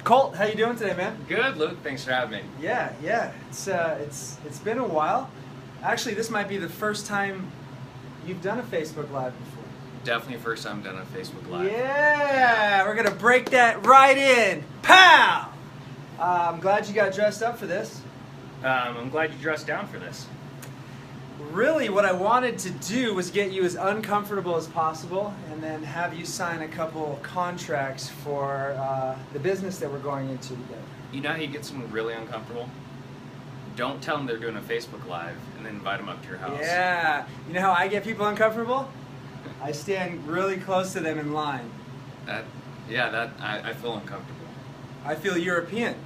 Colt, how you doing today, man? Good, Luke. Thanks for having me. Yeah. It's been a while. Actually, this might be the first time you've done a Facebook Live before. Definitely first time done a Facebook Live. Yeah, we're gonna break that right in. Pow! I'm glad you got dressed up for this. I'm glad you dressed down for this. Really, what I wanted to do was get you as uncomfortable as possible and then have you sign a couple contracts for the business that we're going into together. You know how you get someone really uncomfortable? Don't tell them they're doing a Facebook Live and then invite them up to your house. Yeah. You know how I get people uncomfortable? I stand really close to them in line. I feel uncomfortable. I feel European.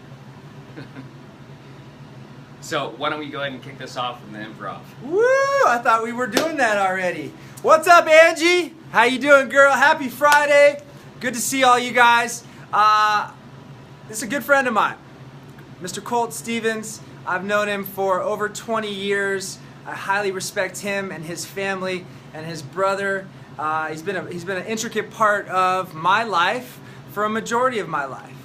So why don't we go ahead and kick this off with the improv? Woo! I thought we were doing that already. What's up, Angie? How you doing, girl? Happy Friday. Good to see all you guys. This is a good friend of mine, Mr. Colt Stevens. I've known him for over 20 years. I highly respect him and his family and his brother. He's been an intricate part of my life for a majority of my life.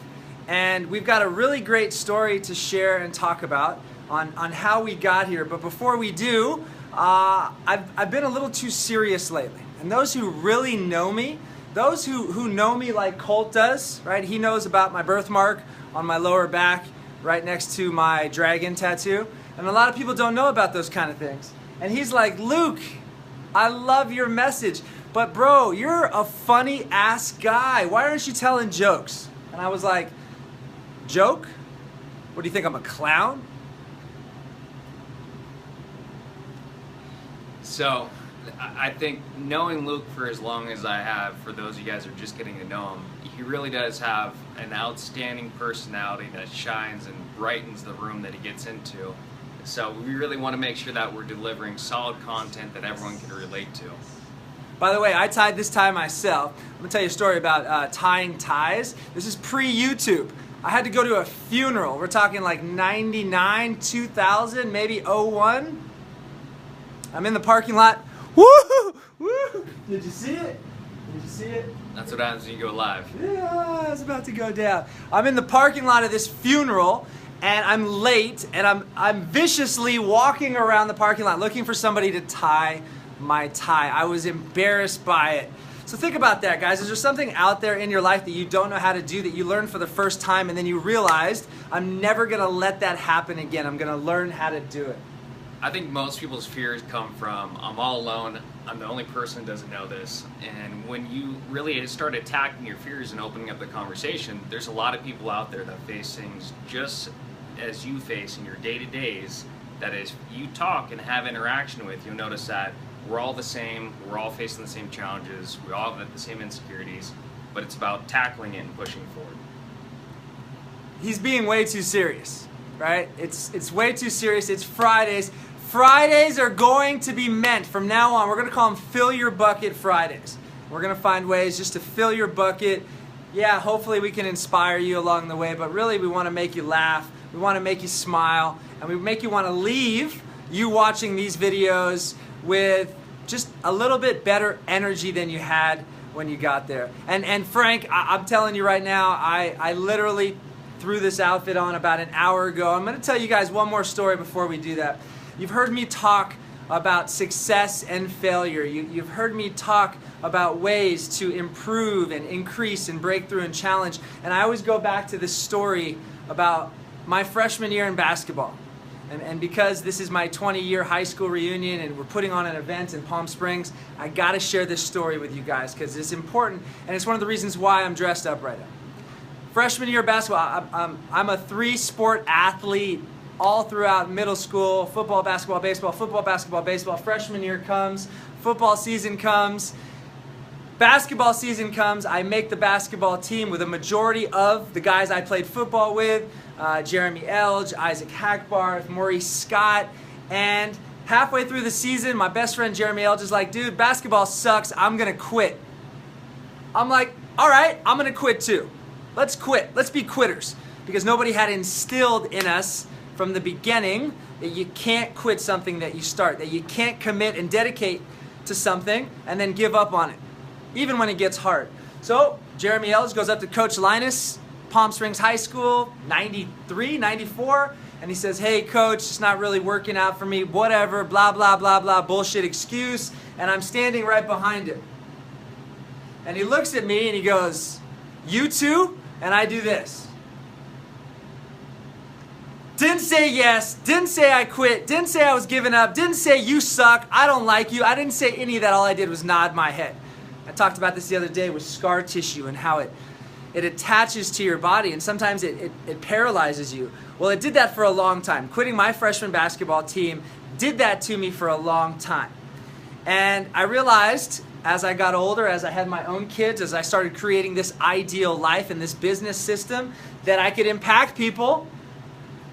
And we've got a really great story to share and talk about on how we got here. But before we do, I've been a little too serious lately. And those who really know me, those who know me like Colt does, right? He knows about my birthmark on my lower back right next to my dragon tattoo. And a lot of people don't know about those kind of things. And he's like, Luke, I love your message, but bro, you're a funny ass guy. Why aren't you telling jokes? And I was like, joke? What do you think, I'm a clown? So, I think knowing Luke for as long as I have, for those of you guys who are just getting to know him, he really does have an outstanding personality that shines and brightens the room that he gets into. So we really want to make sure that we're delivering solid content that everyone can relate to. By the way, I tied this tie myself. I'm going to tell you a story about tying ties. This is pre-YouTube. I had to go to a funeral. We're talking like 99, 2000, maybe 01. I'm in the parking lot. Woo! Woo! Did you see it? Did you see it? That's what happens when you go live. Yeah, it's about to go down. I'm in the parking lot of this funeral, and I'm late, and I'm viciously walking around the parking lot looking for somebody to tie my tie. I was embarrassed by it. So think about that, guys. Is there something out there in your life that you don't know how to do, that you learned for the first time, and then you realized, I'm never gonna let that happen again. I'm gonna learn how to do it. I think most people's fears come from, I'm all alone, I'm the only person who doesn't know this. And when you really start attacking your fears and opening up the conversation, there's a lot of people out there that face things just as you face in your day-to-days, that as you talk and have interaction with, you'll notice that we're all the same, we're all facing the same challenges, we all have the same insecurities, but it's about tackling it and pushing forward. He's being way too serious, right? It's way too serious. It's Fridays. Fridays are going to be meant, from now on, we're going to call them Fill Your Bucket Fridays. We're going to find ways just to fill your bucket. Yeah, hopefully we can inspire you along the way, but really we want to make you laugh, we want to make you smile, and we make you want to leave you watching these videos with just a little bit better energy than you had when you got there. And Frank, I'm telling you right now, I literally threw this outfit on about an hour ago. I'm going to tell you guys one more story before we do that. You've heard me talk about success and failure. You've heard me talk about ways to improve and increase and break through and challenge. And I always go back to this story about my freshman year in basketball. And because this is my 20-year high school reunion and we're putting on an event in Palm Springs, I got to share this story with you guys because it's important, and it's one of the reasons why I'm dressed up right now. Freshman year of basketball, I'm a three-sport athlete all throughout middle school: football, basketball, baseball, football, basketball, baseball. Freshman year comes, football season comes, basketball season comes. I make the basketball team with a majority of the guys I played football with, Jeremy Elge, Isaac Hackbarth, Maurice Scott, and halfway through the season, my best friend Jeremy Elge is like, dude, basketball sucks, I'm gonna quit. I'm like, all right, I'm gonna quit too. Let's quit, let's be quitters. Because nobody had instilled in us from the beginning that you can't quit something that you start, that you can't commit and dedicate to something and then give up on it, even when it gets hard. So Jeremy Ellis goes up to Coach Linus Palm Springs High School, 93, 94. And he says, hey, coach, it's not really working out for me, whatever, blah, blah, blah, blah, bullshit excuse. And I'm standing right behind him. And he looks at me and he goes, you too? And I do this. Didn't say yes, didn't say I quit, didn't say I was giving up, didn't say you suck, I don't like you. I didn't say any of that. All I did was nod my head. I talked about this the other day with scar tissue and how it attaches to your body, and sometimes it paralyzes you. Well, it did that for a long time. Quitting my freshman basketball team did that to me for a long time. And I realized as I got older, as I had my own kids, as I started creating this ideal life and this business system, that I could impact people,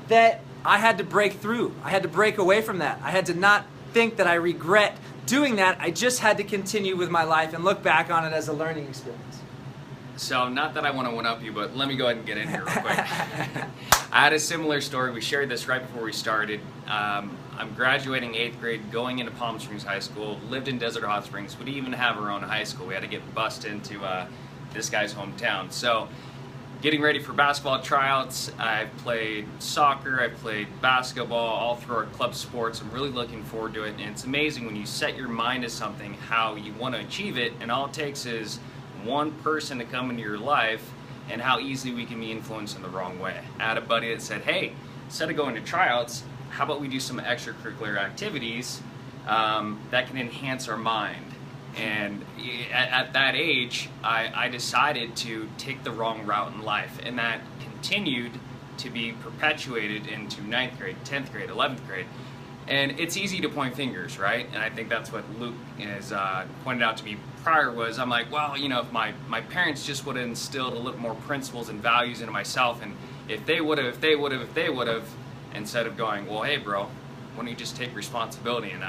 that I had to break through. I had to break away from that. I had to not think that I regret doing that. I just had to continue with my life and look back on it as a learning experience. So, not that I want to one-up you, but let me go ahead and get in here real quick. I had a similar story. We shared this right before we started. I'm graduating 8th grade, going into Palm Springs High School, lived in Desert Hot Springs. We didn't even have our own high school. We had to get bused into this guy's hometown. So, getting ready for basketball tryouts, I've played soccer, I've played basketball, all through our club sports. I'm really looking forward to it. And it's amazing when you set your mind to something, how you want to achieve it, and all it takes is one person to come into your life and how easily we can be influenced in the wrong way. I had a buddy that said, hey, instead of going to tryouts, how about we do some extracurricular activities that can enhance our mind? And at that age, I decided to take the wrong route in life, and that continued to be perpetuated into 9th grade, 10th grade, 11th grade. And it's easy to point fingers, right? And I think that's what Luke has pointed out to me prior was, I'm like, well, you know, if my parents just would have instilled a little more principles and values into myself, and if they would have, instead of going, well, hey, bro, why don't you just take responsibility? And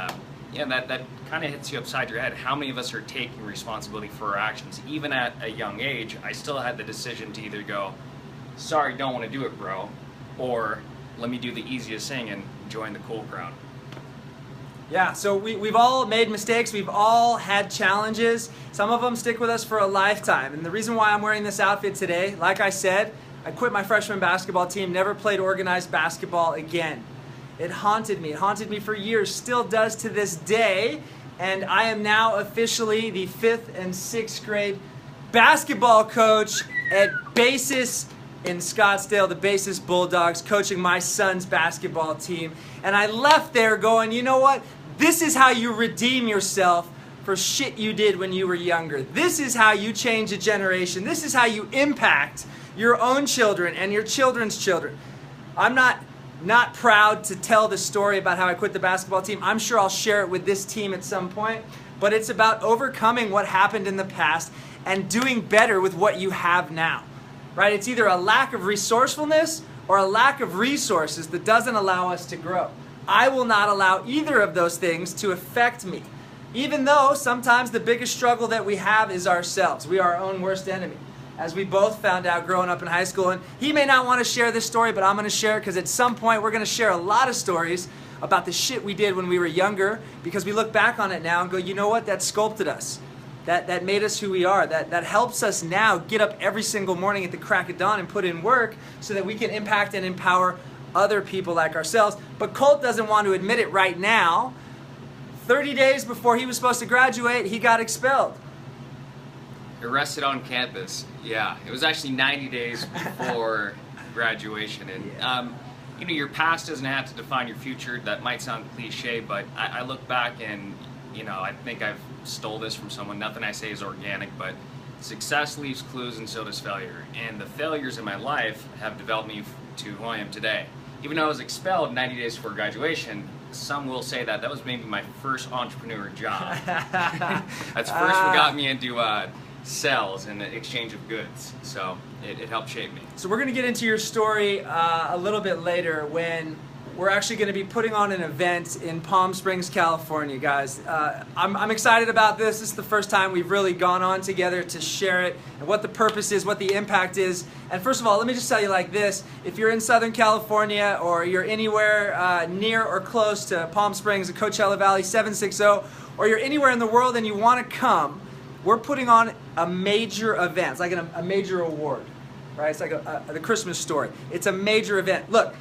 yeah, that kind of hits you upside your head. How many of us are taking responsibility for our actions? Even at a young age, I still had the decision to either go, sorry, don't want to do it, bro, or let me do the easiest thing and join the cool crowd. Yeah, so we've all made mistakes. We've all had challenges. Some of them stick with us for a lifetime. And the reason why I'm wearing this outfit today, like I said, I quit my freshman basketball team, never played organized basketball again. It haunted me. It haunted me for years, still does to this day. And I am now officially the 5th and 6th grade basketball coach at Basis in Scottsdale, the Basis Bulldogs, coaching my son's basketball team. And I left there going, you know what? This is how you redeem yourself for shit you did when you were younger. This is how you change a generation. This is how you impact your own children and your children's children. I'm not proud to tell the story about how I quit the basketball team. I'm sure I'll share it with this team at some point. But it's about overcoming what happened in the past and doing better with what you have now. Right? It's either a lack of resourcefulness or a lack of resources that doesn't allow us to grow. I will not allow either of those things to affect me. Even though sometimes the biggest struggle that we have is ourselves. We are our own worst enemy, as we both found out growing up in high school. And he may not want to share this story, but I'm going to share it because at some point we're going to share a lot of stories about the shit we did when we were younger, because we look back on it now and go, you know what, that sculpted us. That made us who we are. That helps us now get up every single morning at the crack of dawn and put in work so that we can impact and empower other people like ourselves. But Colt doesn't want to admit it right now. 30 days before he was supposed to graduate, he got expelled. Arrested on campus. Yeah, it was actually 90 days before graduation. And you know, your past doesn't have to define your future. That might sound cliche, but I look back and, you know, I think I've stole this from someone. Nothing I say is organic, but success leaves clues and so does failure. And the failures in my life have developed me to who I am today. Even though I was expelled 90 days before graduation, some will say that was maybe my first entrepreneur job. That's first what got me into sales and the exchange of goods. So it helped shape me. So we're going to get into your story a little bit later, when we're actually going to be putting on an event in Palm Springs, California, guys. I'm excited about this. This is the first time we've really gone on together to share it and what the purpose is, what the impact is. And first of all, let me just tell you like this. If you're in Southern California or you're anywhere near or close to Palm Springs, the Coachella Valley 760, or you're anywhere in the world and you want to come, we're putting on a major event, like a major award. right? It's like the Christmas Story. It's a major event. Look,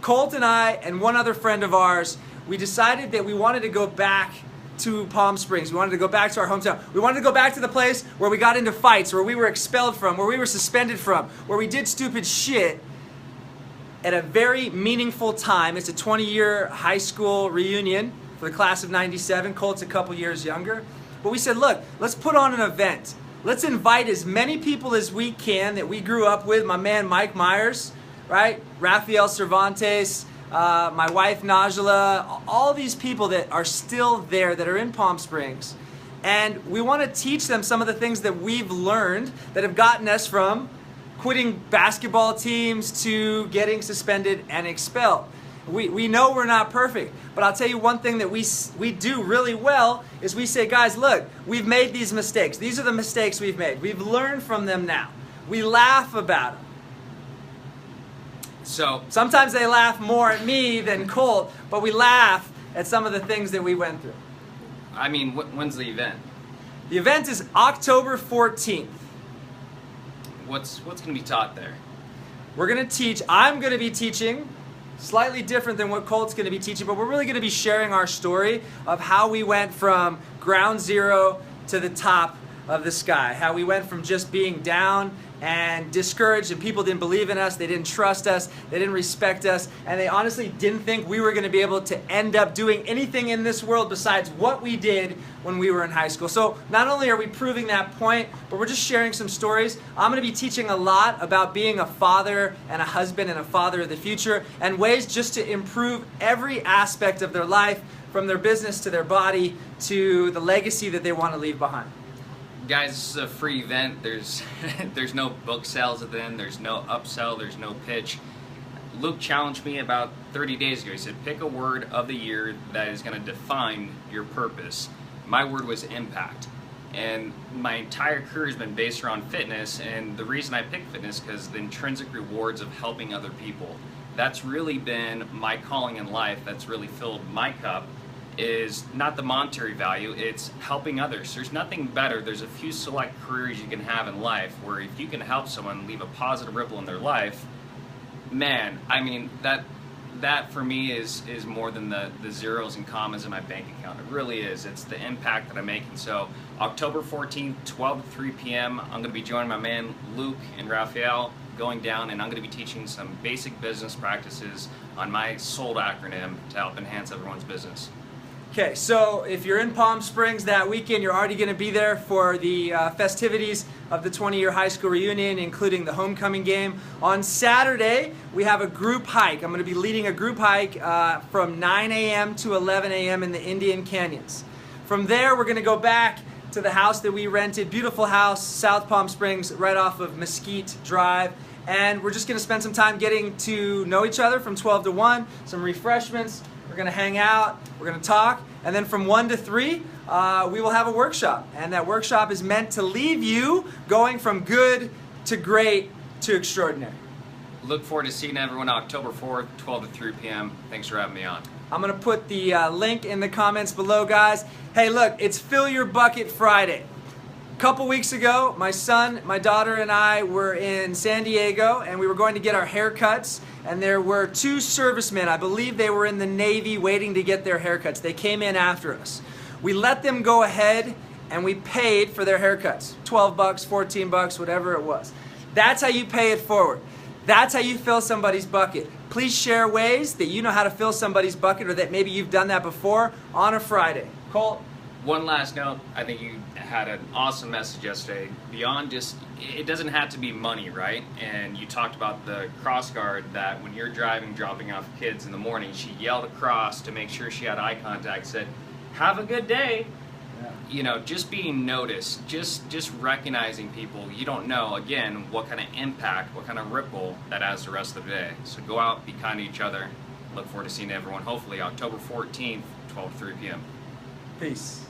Colt and I and one other friend of ours, we decided that we wanted to go back to Palm Springs. We wanted to go back to our hometown. We wanted to go back to the place where we got into fights, where we were expelled from, where we were suspended from, where we did stupid shit at a very meaningful time. It's a 20-year high school reunion for the class of 97. Colt's a couple years younger. But we said, look, let's put on an event. Let's invite as many people as we can that we grew up with. My man Mike Myers, right? Rafael Cervantes, my wife Najla, all these people that are still there, that are in Palm Springs. And we want to teach them some of the things that we've learned that have gotten us from quitting basketball teams to getting suspended and expelled. We know we're not perfect, but I'll tell you one thing that we do really well is we say, guys, look, we've made these mistakes. These are the mistakes we've made. We've learned from them now. We laugh about them. So sometimes they laugh more at me than Colt, but we laugh at some of the things that we went through. I mean, when's the event? The event is October 14th. What's going to be taught there? We're going to teach, I'm going to be teaching, slightly different than what Colt's going to be teaching, but we're really going to be sharing our story of how we went from ground zero to the top of the sky. How we went from just being down and discouraged, and people didn't believe in us, they didn't trust us, they didn't respect us, and they honestly didn't think we were going to be able to end up doing anything in this world besides what we did when we were in high school. So not only are we proving that point, but we're just sharing some stories. I'm going to be teaching a lot about being a father and a husband and a father of the future, and ways just to improve every aspect of their life, from their business to their body to the legacy that they want to leave behind. Guys, this is a free event. There's no book sales at the end. There's no upsell. There's no pitch. Luke challenged me about 30 days ago. He said, pick a word of the year that is going to define your purpose. My word was impact. And my entire career has been based around fitness, and the reason I picked fitness is because the intrinsic rewards of helping other people. That's really been my calling in life. That's really filled my cup. Is not the monetary value, it's helping others. There's nothing better. There's a few select careers you can have in life where if you can help someone leave a positive ripple in their life, man, I mean, that for me is more than the zeros and commas in my bank account. It really is. It's the impact that I'm making. So October 14th, 12 to 3 p.m., I'm going to be joining my man Luke and Raphael going down, and I'm going to be teaching some basic business practices on my SOLD acronym to help enhance everyone's business. Okay, so if you're in Palm Springs that weekend, you're already going to be there for the festivities of the 20-year high school reunion, including the homecoming game. On Saturday, we have a group hike. I'm going to be leading a group hike from 9 a.m. to 11 a.m. in the Indian Canyons. From there, we're going to go back to the house that we rented, beautiful house, South Palm Springs, right off of Mesquite Drive. And we're just going to spend some time getting to know each other from 12 to 1, some refreshments. We're going to hang out, we're going to talk, and then from 1 to 3, we will have a workshop. And that workshop is meant to leave you going from good to great to extraordinary. Look forward to seeing everyone October 4th, 12 to 3 p.m. Thanks for having me on. I'm going to put the link in the comments below, guys. Hey, look, it's Fill Your Bucket Friday. A couple weeks ago, my son, my daughter, and I were in San Diego, and we were going to get our haircuts, and there were 2 servicemen, I believe they were in the Navy, waiting to get their haircuts. They came in after us. We let them go ahead, and we paid for their haircuts. 12 bucks, 14 bucks, whatever it was. That's how you pay it forward. That's how you fill somebody's bucket. Please share ways that you know how to fill somebody's bucket, or that maybe you've done that before on a Friday. Colt? One last note, I think you had an awesome message yesterday. Beyond just, it doesn't have to be money, right? And you talked about the cross guard, that when you're driving, dropping off kids in the morning, she yelled across to make sure she had eye contact, said, have a good day. Yeah. You know, just being noticed, just recognizing people. You don't know, again, what kind of impact, what kind of ripple that has the rest of the day. So go out, be kind to each other. Look forward to seeing everyone, hopefully October 14th, 12 to 3 p.m. Peace.